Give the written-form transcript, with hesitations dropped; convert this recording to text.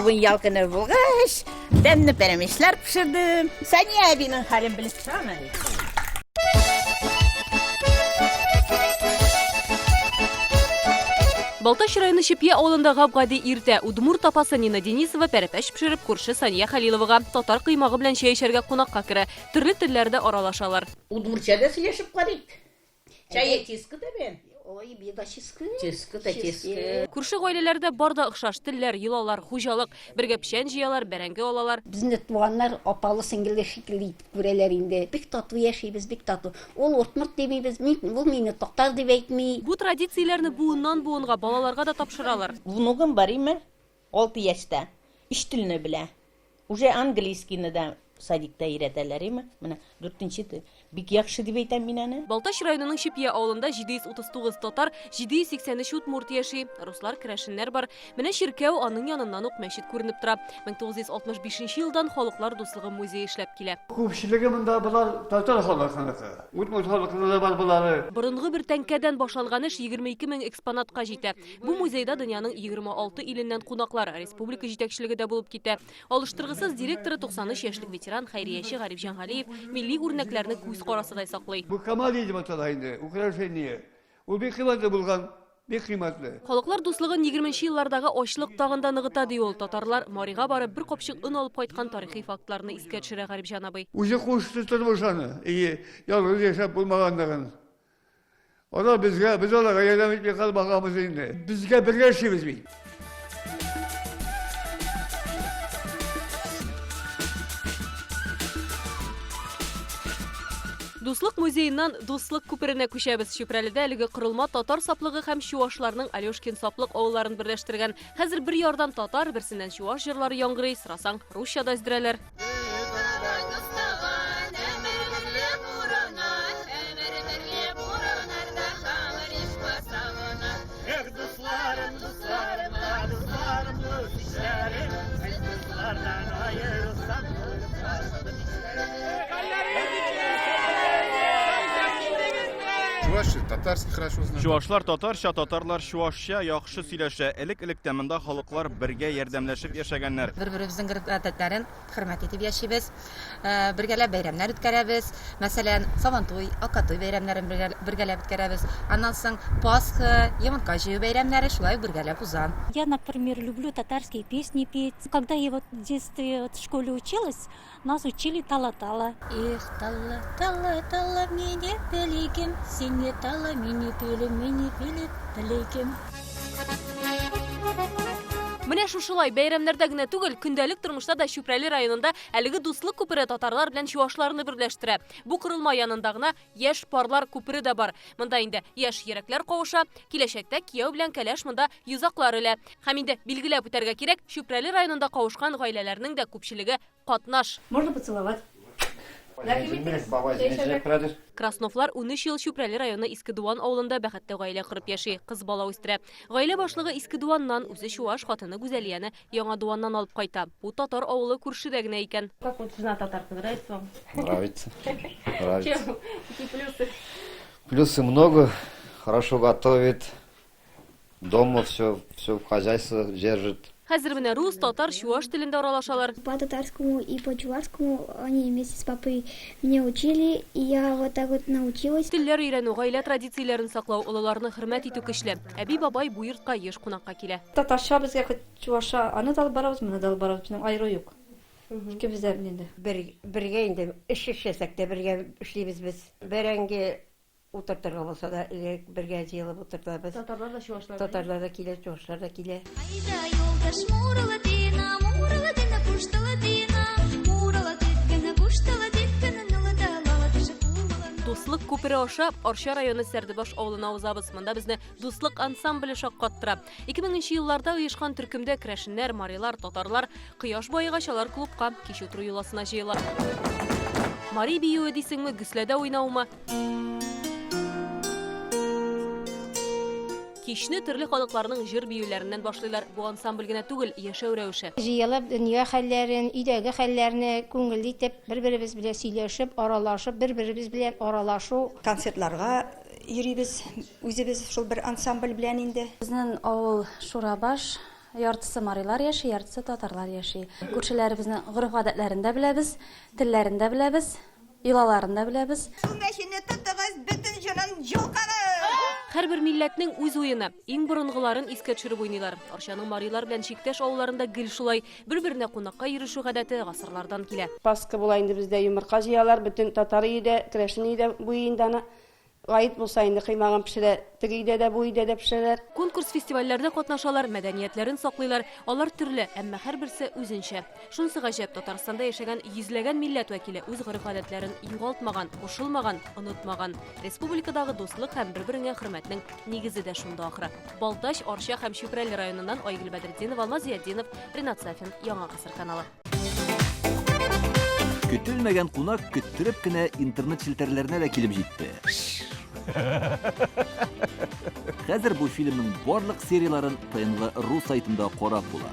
Bugün yalkını bulgaç, demli peremişler pişirdim. Sen niye abinin halini bilip çıkamadın? Балташ районы Шипье ауылындағы Абғади иртә Удмурт апасы Нина Денисова пәрәпәш пішіріп, күрші Сания Халиловаға татар қыймағы белән чәй эчәргә кунакка керә. Төрле телләрдә аралашалар. Удмуртчада сөйләшеп карыйк. Чай тискы да ben. Ой, беда чискы. Чискы да чискы. Күрше гаиләләрдә бар да охшаш телләр, йолалар, хуҗалык, бергә печән җыялар, бәрәңге алалар. Безне туганнар апалы сеңгеле шикелле итеп күрәләр инде. Бик татлы яшибез, бик татлы. Ул Удмурт дибез, ул мине токтар дип әйтми. Бу традицияләрне буыннан буынга балаларга да тапшыралар. Внугым бар име? 6 яшьтә. 3 телне белә. Уже английскийны да садикта өйрәтәләр име? Менә 4нче тел. Бик яхшы дип әйтәм мин аны. Балташ районының Шипье авылында 739 татар, 783 удмурт яши, руслар, керәшеннәр бар. Менә чиркәү аның яныннан ук мәчет күренеп тора. 1965 елдан халыклар дуслыгы музее эшләп килә. Күпчелеге монда булар татар халкыныкы. Удмурт халкында бар булары. Борынгы бер тәңкәдән башланган эш 22 мең экспонатка җитә. Бу музейда дөньяның 26 иленнән кунаклар, республика җитәкчелеге дә булып китә. Алыштыргысыз директоры 93 яшьлек ветеран Хәйрияче Гариф Җангалиев милли үрнәкләрне күз карасыдай саклый. Бу камали дип атала инде. Украшение. Ул бик кыйммәтле булган. Бик кыйммәтле. Халыклар дуслыгын 20нче еллардагы ачлык тагында ныгыта ди ул. Татарлар Марига барып бер капчык ун алып кайткан тарихи фактларны искә төшерә Гариф Җанабый. Үзе кушты тормышаны. Ялгыз яшәп булмаганлыгын. Ана безгә, без аларга ярдәм итми калмаганбыз инде. Безгә бергә эшлибез бит. Дуслык музееннан Дуслык күперенә күчәбез. Чүпрәледә әлеге корылма татар саплыгы һәм чуашларның Алёшкин саплык авылларын берләштергән. Хәзер бер ярдан татар, берсеннән чуаш җырлары яңгырый, сырасаң русчада әздерәләр. Татарский хорошо знают. Чуашлар татарча, татарлар чуашча яхшы сөйләшә. Элек-электә монда халыклар бергә ярдәмләшеп яшәгәннәр. Бер-беребезнең гадәтләрен хөрмәт итеп яшибез. Бергәләп бәйрәмнәр үткәрәбез. Мәсәлән, Сабантуй, Акатуй бәйрәмнәрен бергәләп үткәрәбез. Аннан соң Пасха, Йомырка җыю бәйрәмнәре шулай бергәләп уза. Я, например, люблю татарские песни петь. Когда я в детстве в школе училась, нас учили тала-тала. Эх, тала-тала, мине пеликим, сине тала, мине пели, пеликим. Менә шушылай бәйрәмнәрдә генә түгел, көндәлек тормышта да Чүпрәле районында әлеге дуслык күпере татарлар белән чуашларны берләштерә. Бу корылма янында гына яшь парлар күпере дә бар. Монда инде яшь йөрәкләр кавыша, киләчәктә кияү белән кәләш монда йозаклар үлә. Һәм инде билгеләп үтәргә кирәк, Чүпрәле районында кавышкан гаиләләрнең дә күпчелеге катнаш. Можно поцеловать? Красновлар 13 ел Чүпрәле районы Искедуан авылында бәхетле гаилә корып яши, кыз бала үстерә. Гаилә башлыгы Искедуаннан үзе чуаш хатыны Гүзәлияне Яңа Дуаннан алып кайта. Бу татар авылы күршедә генә икән. Как вот жена татарка, нравится вам? Нравится. Чем? Какие плюсы? Плюсы много. Хорошо готовит. Дома все в хозяйство держит. Хәзер менә рус, татар, чуаш телендә аралашалар. По татарскому и по чувашскому они вместе с папой меня учили, и я вот так вот научилась. Телләр өйрәнү, гаилә традицияләрен саклау, олыларны хөрмәт итү көчле. Әби бабай бу йортка еш кунакка килә. Татарча безгә чуаша, аны да алып барабыз, моны да алып барабыз, безнең айры юк. Икебез дә инде. Бергә инде эш эшләсәк тә бергә эшлибез без. Бәрәңге утыртырга булса да бергә җыелып утыртабыз. Татарлар да чуашлар. Татарлар да килә, чуашлар да килә. Айда юлдаш мурала дина, пуштала дина, мурала диткәне, пуштала диткәне, нылда лала төшеп булган. Дуслык күпере аша Арча районы Сәрдебаш авылына узабыз. Монда безне дуслык ансамбле шаккаттыра. 2000нче елларда оешкан төркемдә керәшеннәр, марилар, татарлар кояш баегачалар клубка кич утру юласына җыела. Мари биюе дисеңме, гөсләдә уйнаумы? Кичне төрле халыкларның җыр биюләреннән башлыйлар. Бу ансамбль генә түгел, яшәү рәвеше. Җыелып, дөнья хәлләрен, өйдәге хәлләрне күңелле итеп, бер-беребез белән сөйләшеп, аралашып, бер-беребез белән аралашу. Концертларга йөрибез, үзебез шул бер ансамбль белән инде. Безнең авыл Шурабаш, Яртысы марилар яши, яртысы татарлар яши. Күршеләребезнең гореф-гадәтләрен дә беләбез, телләрен дә беләбез, йолаларын да беләбез. Һәрбер милләтнең үз уены, иң борынгыларын искә төшереп уйныйлар. Арчаның марилар белән чиктәш авылларында гел шулай бер-беренә кунакка йөрешү гадәте гасырлардан килә. Пасха була инде бездә йомырка җыялар, бөтен татар өйдә, керәшен өйдә бу өйдәне гайыт булса инде кыймаган пешерә, теге өйдә дә бу өйдә дә пешерәләр. Конкурс фестивальләрдә катнашалар, мәдәниятләрен саклыйлар. Алар төрле, әмма һәрберсе үзенчә. Шунысы гаҗәп, Татарстанда яшәгән йөзләгән милләт вәкиле үз гореф-гадәтләрен югалтмаган, кушылмаган, онытмаган. Республикадагы дуслык һәм бер-береңә хөрмәтнең нигезе дә шунда ахры. Балтач, Арча һәм Чүпрәле районыннан Айгөл Бәдретдинова, Алмаз Зиятдинов, Ринат Сафин, Яңа гасыр каналы. Көтелмәгән кунак көттереп кенә интернет челтәрләренә дә килеп җитте. Хәзер бу фильмның барлык серияларын ТНВ.ру сайтында карап була.